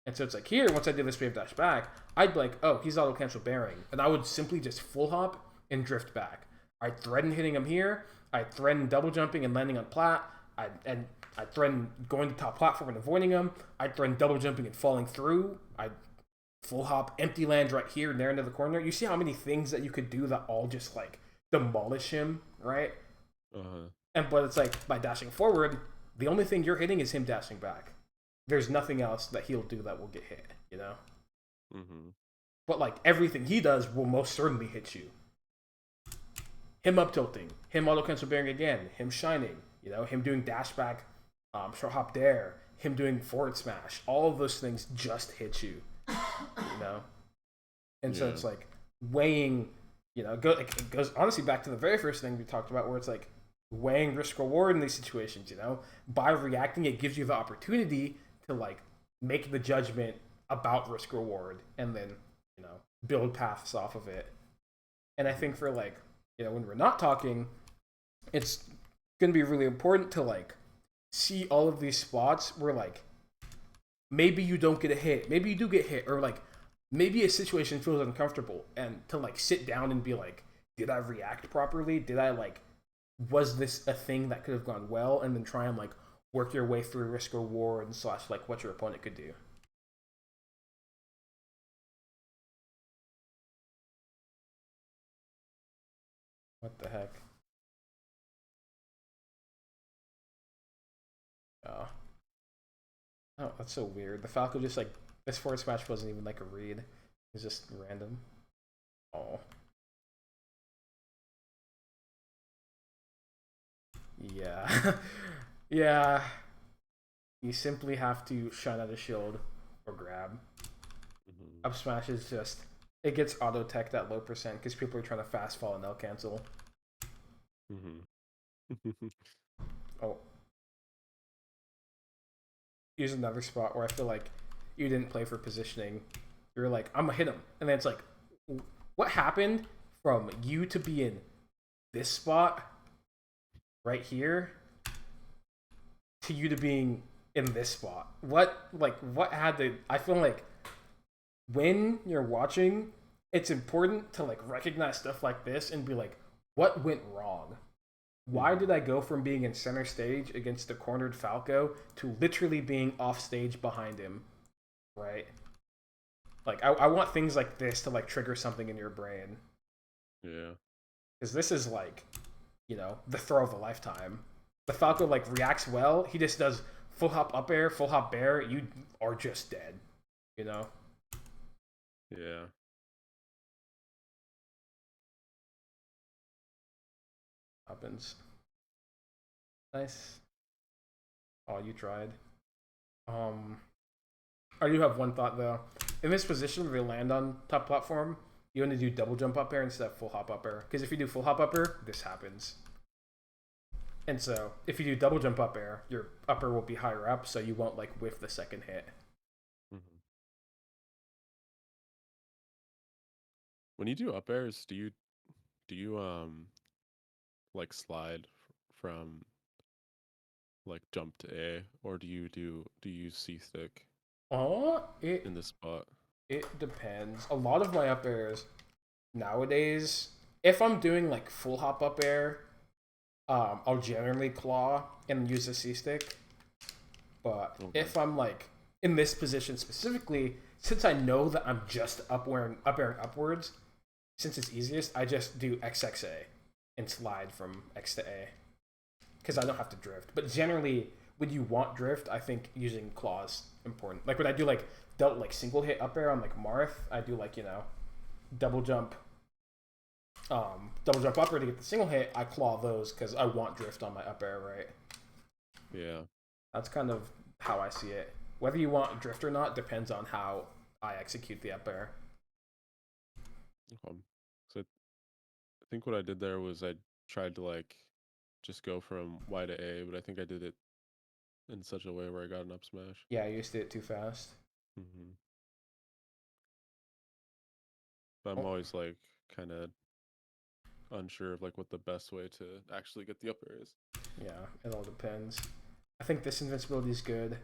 And so it's like here, once I did this wave dash back, I'd be like, oh, he's auto cancel bearing. And I would simply just full hop and drift back. I'd threaten hitting him here. I'd threaten double jumping and landing on plat. I'd threaten going to top platform and avoiding him. I'd threaten double jumping and falling through. I'd full hop, empty land right here, near into the corner. You see how many things that you could do that all just like demolish him, right? But it's like by dashing forward, the only thing you're hitting is him dashing back. There's nothing else that he'll do that will get hit, Mm-hmm. But like everything he does will most certainly hit you. Him up tilting, him auto cancel bearing again, him shining, him doing dash back, short hop dare, him doing forward smash. All of those things just hit you, And so it's like weighing, it goes honestly back to the very first thing we talked about, where it's like weighing risk reward in these situations. By reacting, it gives you the opportunity to like make the judgment about risk reward and then build paths off of it. And I think for like when we're not talking, it's going to be really important to like see all of these spots where like maybe you don't get a hit, maybe you do get hit, or like maybe a situation feels uncomfortable, and to like sit down and be like, did I react properly? Did I like, was this a thing that could have gone well? And then try and like work your way through risk reward / like what your opponent could do. What the heck? Oh, that's so weird. The Falco just like, this forward smash wasn't even like a read. It was just random. Oh. Yeah. Yeah. You simply have to shine out a shield or grab. Mm-hmm. Up smash is just, it gets auto teched at low percent because people are trying to fast fall and they'll cancel. Mm-hmm. Oh. Here's another spot where I feel like you didn't play for positioning. You were like, I'm gonna hit him. And then it's like, what happened from you to be in this spot right here to you to being in this spot? What had to? I feel like when you're watching, it's important to like recognize stuff like this and be like, what went wrong? Why did I go from being in center stage against the cornered Falco to literally being off stage behind him? Right? Like, I want things like this to like trigger something in your brain. Yeah. Because this is like, the throw of a lifetime. The Falco like reacts well. He just does full hop up air, full hop bear. You are just dead. You know? Yeah. Happens. Nice. Oh, you tried. I do have one thought though. In this position where you land on top platform, you want to do double jump up air instead of full hop up air. Because if you do full hop up air, this happens. And so, if you do double jump up air, your upper will be higher up, so you won't like whiff the second hit. Mm-hmm. When you do up airs, do you like slide from like jump to A, or do you use C stick Oh, in this spot? it depends. A lot of my up airs nowadays, if I'm doing like full hop up air, I'll generally claw and use the C stick. But Okay. if I'm like in this position specifically, since I know that I'm just up airing upwards, since it's easiest, I just do XXA and slide from X to A because I don't have to drift. But generally, when you want drift, I think using claws important. Like when I do like single hit up air on like Marth, I do like double jump up air to get the single hit. I claw those because I want drift on my up air, right? Yeah. That's kind of how I see it. Whether you want drift or not depends on how I execute the up air. So I think what I did there was I tried to like just go from Y to A, but I think I did it in such a way where I got an up smash. Yeah, I used it too fast. Mm-hmm. But I'm Oh, always like kind of unsure of like what the best way to actually get the up air is. yeah, it all depends. I think this invincibility is good.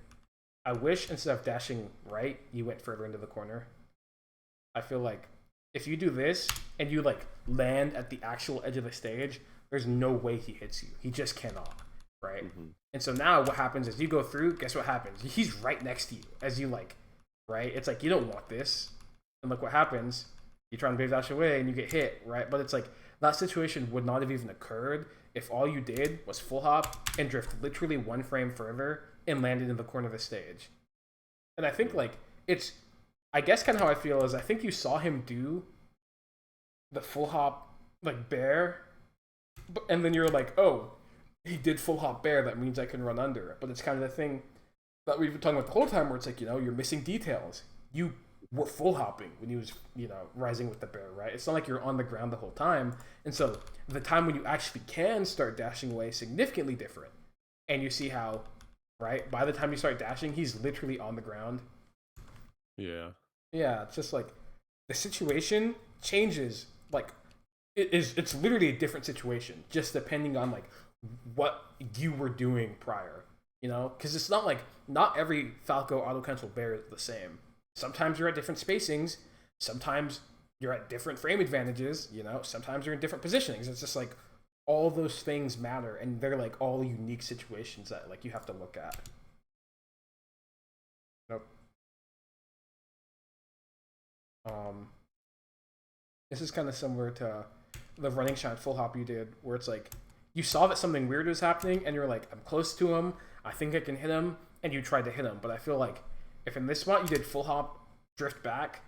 I wish instead of dashing right, you went further into the corner. I feel like if you do this and you like land at the actual edge of the stage, there's no way he hits you. He just cannot, right? Mm-hmm. And so now what happens is you go through, guess what happens? He's right next to you as you like, right? It's like you don't want this. And look what happens. You try and wave dash away and you get hit, right? But it's like that situation would not have even occurred if all you did was full hop and drift literally one frame further and landed in the corner of the stage. And I think like it's I guess kind of how I feel is I think you saw him do the full hop like bear, and then you're like, oh, he did full hop bear. That means I can run under it. But it's kind of the thing that we've been talking about the whole time, where it's like you're missing details. You were full hopping when he was rising with the bear, right? It's not like you're on the ground the whole time, and so the time when you actually can start dashing away is significantly different. And you see how, right, by the time you start dashing, he's literally on the ground. Yeah. Yeah, it's just like the situation changes. Like it's literally a different situation, just depending on like what you were doing prior. Because it's not like not every Falco auto cancel bear is the same. Sometimes you're at different spacings. Sometimes you're at different frame advantages. Sometimes you're in different positionings. It's just like all those things matter, and they're like all unique situations that like you have to look at. Nope. This is kind of similar to the running shine full hop you did, where it's like you saw that something weird was happening, and you're like, I'm close to him. I think I can hit him, and you tried to hit him. But I feel like if in this spot you did full hop, drift back,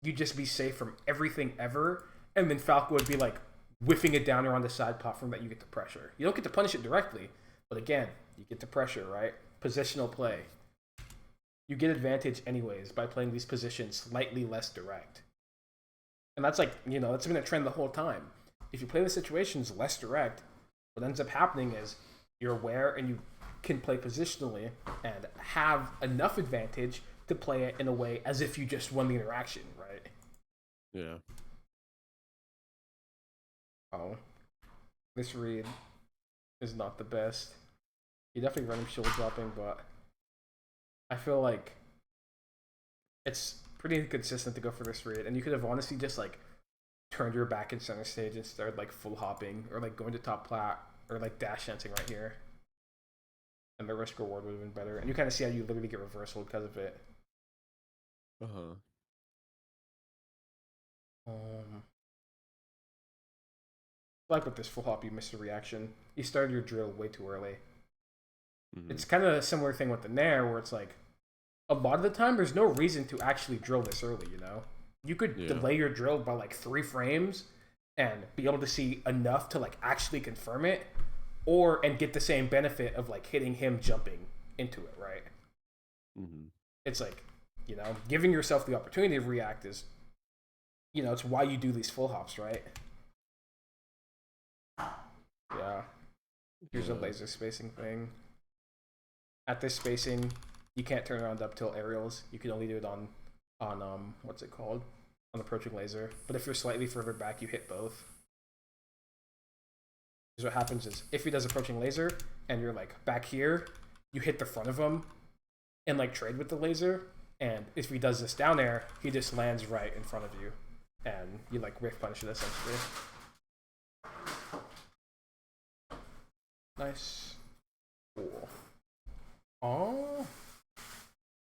you'd just be safe from everything ever, and then Falco would be like whiffing it down around the side platform that you get to pressure. You don't get to punish it directly, but again, you get to pressure, right? Positional play. You get advantage anyways by playing these positions slightly less direct. And that's like, that's been a trend the whole time. If you play the situations less direct, what ends up happening is you're aware and you can play positionally and have enough advantage to play it in a way as if you just won the interaction, right? Yeah. Oh, this read is not the best. You definitely run him shield dropping, but I feel like it's pretty consistent to go for this read, and you could have honestly just like turned your back in center stage and started like full hopping or like going to top plat or like dash dancing right here, and the risk reward would have been better. And you kind of see how you literally get reversal because of it. Uh-huh. Like with this full hop, you missed a reaction. You started your drill way too early. Mm-hmm. It's kind of a similar thing with the Nair, where it's like a lot of the time there's no reason to actually drill this early. You know, you could delay your drill by like 3 frames and be able to see enough to like actually confirm it, and get the same benefit of like hitting him jumping into it, right? Mm-hmm. It's like, you know, giving yourself the opportunity to react is, you know, it's why you do these full hops, right? Yeah. Here's a laser spacing thing. At this spacing, you can't turn around up tilt aerials. You can only do it on what's it called? On approaching laser. But if you're slightly further back, you hit both. Because what happens is, if he does approaching laser and you're like back here, you hit the front of him and like trade with the laser. And if he does this down air, he just lands right in front of you, and you like whiff punish it essentially. Nice. Cool. Oh.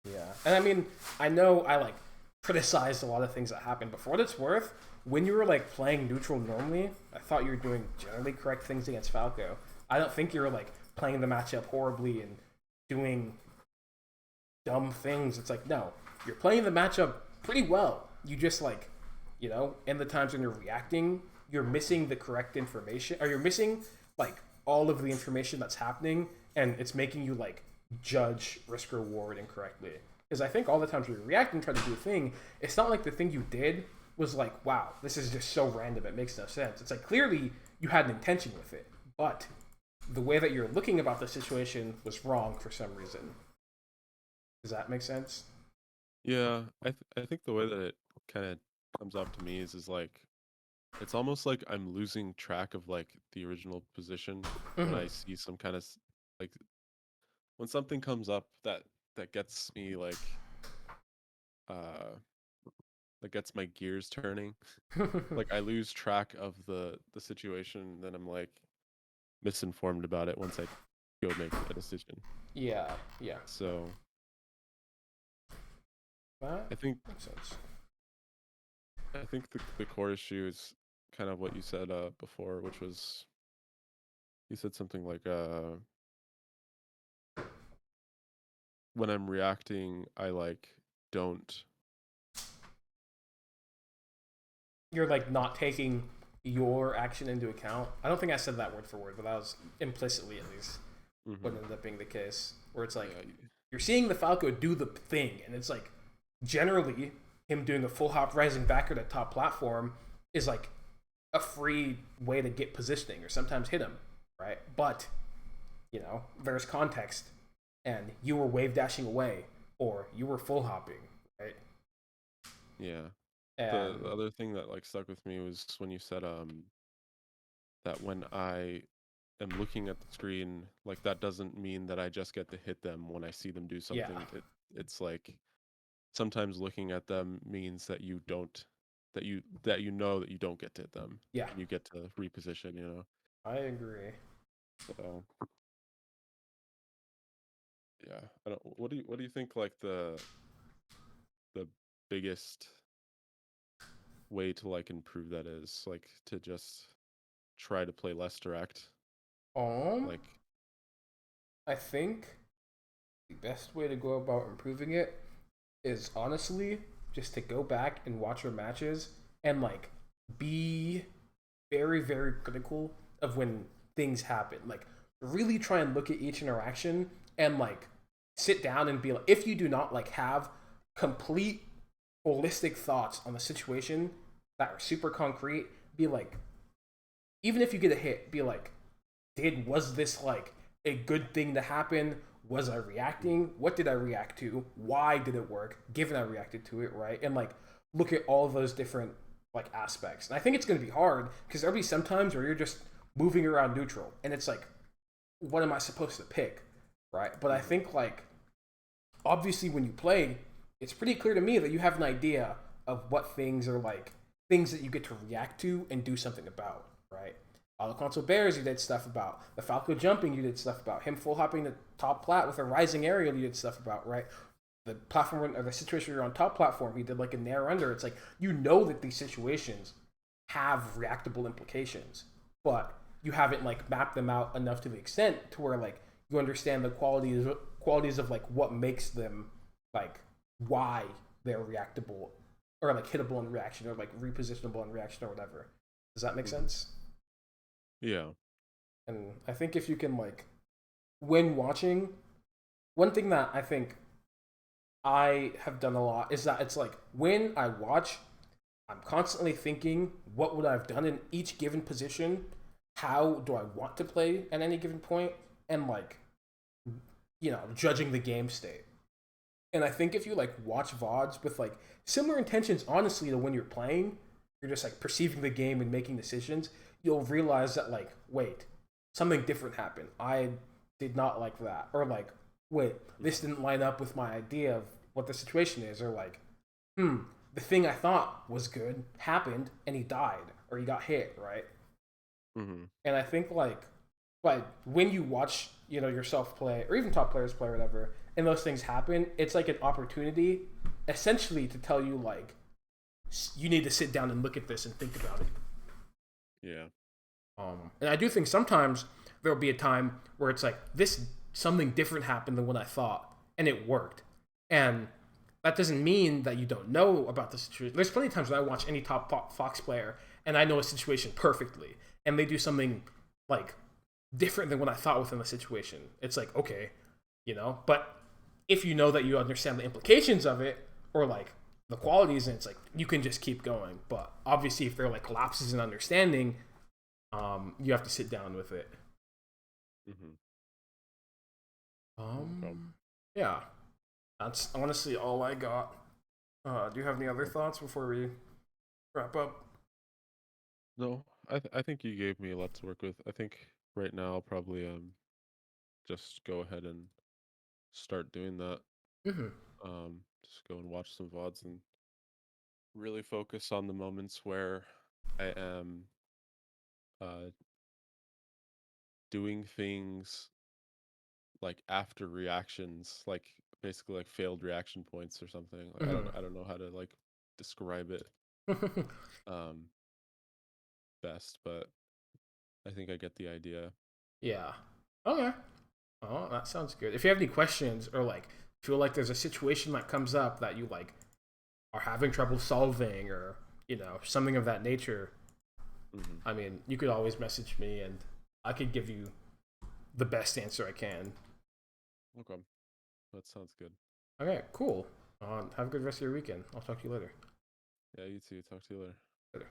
Yeah. And I mean, I know I like criticized a lot of things that happened, but for what it's worth, when you were like playing neutral normally, I thought you were doing generally correct things against Falco. I don't think you were like playing the matchup horribly and doing dumb things. It's like, no, you're playing the matchup pretty well. You just like, you know, in the times when you're reacting, you're missing the correct information, or you're missing like all of the information that's happening, and it's making you like judge risk reward incorrectly. Because I think all the times we react and try to do a thing, it's not like the thing you did was like, wow, this is just so random, it makes no sense. It's like, clearly you had an intention with it, but the way that you're looking about the situation was wrong for some reason. Does that make sense? Yeah, I think the way that it kind of comes up to me is like it's almost like I'm losing track of like the original position when I see some kind of like when something comes up that gets me uh that gets my gears turning. Like I lose track of the situation, then I'm like misinformed about it once I go make a decision. Yeah, yeah. So That I think makes sense. I think the core issue is kind of what you said before, which was you said something like when I'm reacting, I like don't. You're like not taking your action into account. I don't think I said that word for word, but that was implicitly at least what ended up being the case. Where it's like you're seeing the Falco do the thing, and it's like generally him doing a full hop rising backward at top platform is like a free way to get positioning or sometimes hit him, right? But you know, there's context, and you were wave dashing away or you were full hopping, right? Yeah. And The other thing that like stuck with me was when you said that when I am looking at the screen, like that doesn't mean that I just get to hit them when I see them do something. yeah, It's like sometimes looking at them means that you don't that you know that you don't get to hit them. yeah, And you get to reposition, you know. I agree. So yeah. I don't what do you think like the biggest way to like improve that is? Like to just try to play less direct? Um, Like I think the best way to go about improving it is honestly just to go back and watch your matches and like be very, very critical of when things happen. Like really try and look at each interaction and like sit down and be like, if you do not like have complete holistic thoughts on the situation that are super concrete, be like, even if you get a hit, be like, was this like a good thing to happen? Was I reacting? What did I react to? Why did it work? Given I reacted to it, right? And like look at all of those different like aspects. And I think it's going to be hard because there'll be some times where you're just moving around neutral, and it's like, what am I supposed to pick, right? But I Mm-hmm. think like obviously when you play, it's pretty clear to me that you have an idea of what things are like things that you get to react to and do something about, right? The console bears you did stuff about. The Falco jumping you did stuff about. Him full hopping the top plat with a rising aerial you did stuff about, right? The platform or the situation you're on top platform, he did like a nair under. It's like you know that these situations have reactable implications, but you haven't like mapped them out enough to the extent to where like you understand the qualities of like what makes them like why they're reactable or like hittable in reaction or like repositionable in reaction or whatever. Does that make Mm-hmm. sense? Yeah. And I think if you can like when watching, one thing that I think I have done a lot is that it's like when I watch, I'm constantly thinking, what would I have done in each given position? How do I want to play at any given point? And like, judging the game state. And I think if you like watch VODs with like similar intentions, honestly, to when you're playing, you're just like perceiving the game and making decisions, you'll realize that like, wait, something different happened. I did not like that. Or like, wait, this Mm-hmm. didn't line up with my idea of what the situation is. Or like, hmm, the thing I thought was good happened and he died or he got hit, right? Mm-hmm. And I think like when you watch, yourself play or even top players play or whatever, and those things happen, it's like an opportunity essentially to tell you like you need to sit down and look at this and think about it. Yeah. And I do think sometimes there'll be a time where it's like this something different happened than what I thought, and it worked. And that doesn't mean that you don't know about the situation. There's plenty of times when I watch any top Fox player and I know a situation perfectly, and they do something like different than what I thought within the situation. It's like okay, but if you know that you understand the implications of it or like the qualities, and it's like you can just keep going. But obviously, if there are like lapses in understanding, you have to sit down with it. Mm-hmm. Okay. Um, yeah, that's honestly all I got. Do you have any other Okay. thoughts before we wrap up? No, I think you gave me a lot to work with. I think right now I'll probably just go ahead and start doing that. Mm-hmm. Just go and watch some VODs and really focus on the moments where I am uh doing things like after reactions, like basically like failed reaction points or something. Like Mm-hmm. I don't know how to like describe it um best, but I think I get the idea. Yeah. Okay. Oh, that sounds good. If you have any questions or like feel like there's a situation that comes up that you like are having trouble solving or something of that nature, Mm-hmm. I mean, you could always message me and I could give you the best answer I can. Okay, that sounds good. Okay, cool. Have a good rest of your weekend. I'll talk to you later. Yeah, you too. Talk to you later. Later.